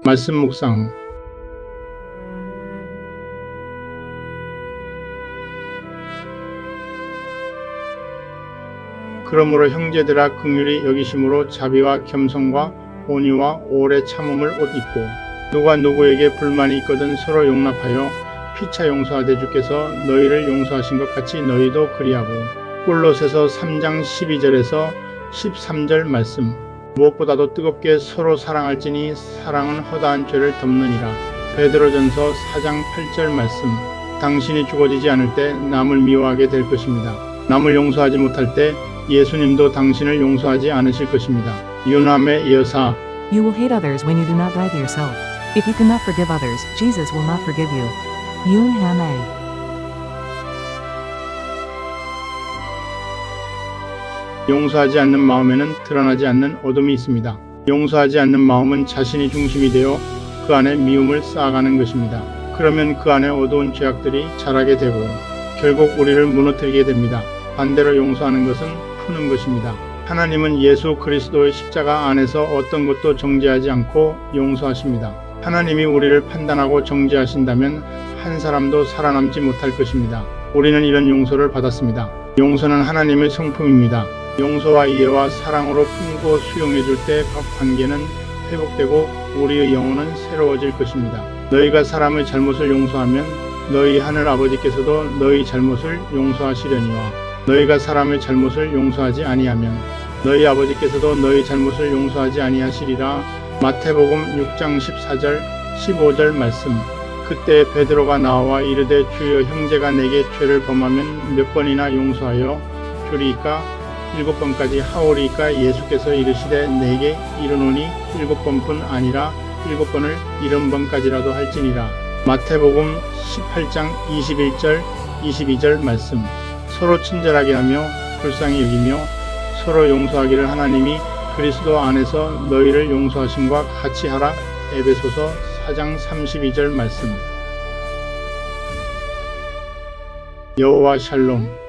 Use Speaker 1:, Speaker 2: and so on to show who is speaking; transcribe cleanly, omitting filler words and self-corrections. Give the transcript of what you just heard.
Speaker 1: 말씀 묵상. 그러므로 형제들아 긍휼히 여기심으로 자비와 겸손과 온유와 오래 참음을 옷 입고 누가 누구에게 불만이 있거든 서로 용납하여 피차 용서하되 주께서 너희를 용서하신 것 같이 너희도 그리하고. 골로새서 3장 12절에서 13절 말씀. 무엇보다도 뜨겁게 서로 사랑할지니 사랑은 허다한 죄를 덮느니라. 베드로전서 4장 8절 말씀. 당신이 죽어지지 않을 때 남을 미워하게 될 것입니다. 남을 용서하지 못할 때 예수님도 당신을 용서하지 않으실 것입니다. 유남의 여사.
Speaker 2: You will hate others when you do not die to yourself. If you cannot forgive others, Jesus will not forgive you. Yoon Han-ae.
Speaker 1: 용서하지 않는 마음에는 드러나지 않는 어둠이 있습니다. 용서하지 않는 마음은 자신이 중심이 되어 그 안에 미움을 쌓아가는 것입니다. 그러면 그 안에 어두운 죄악들이 자라게 되고 결국 우리를 무너뜨리게 됩니다. 반대로 용서하는 것은 푸는 것입니다. 하나님은 예수 그리스도의 십자가 안에서 어떤 것도 정죄하지 않고 용서하십니다. 하나님이 우리를 판단하고 정죄하신다면 한 사람도 살아남지 못할 것입니다. 우리는 이런 용서를 받았습니다. 용서는 하나님의 성품입니다. 용서와 이해와 사랑으로 품고 수용해 줄 때 관계는 회복되고 우리의 영혼은 새로워질 것입니다. 너희가 사람의 잘못을 용서하면 너희 하늘 아버지께서도 너희 잘못을 용서하시려니와 너희가 사람의 잘못을 용서하지 아니하면 너희 아버지께서도 너희 잘못을 용서하지 아니하시리라. 마태복음 6장 14절 15절 말씀. 그때 베드로가 나와 이르되 주여 형제가 내게 죄를 범하면 몇 번이나 용서하여 주리이까 7번까지 하오리이까. 예수께서 이르시되 내게 이르노니 7번뿐 아니라 7번을 70번까지라도 할지니라. 마태복음 18장 21절 22절 말씀. 서로 친절하게 하며 불쌍히 여기며 서로 용서하기를 하나님이 그리스도 안에서 너희를 용서하심과 같이 하라. 에베소서 4장 32절 말씀. 여호와 샬롬.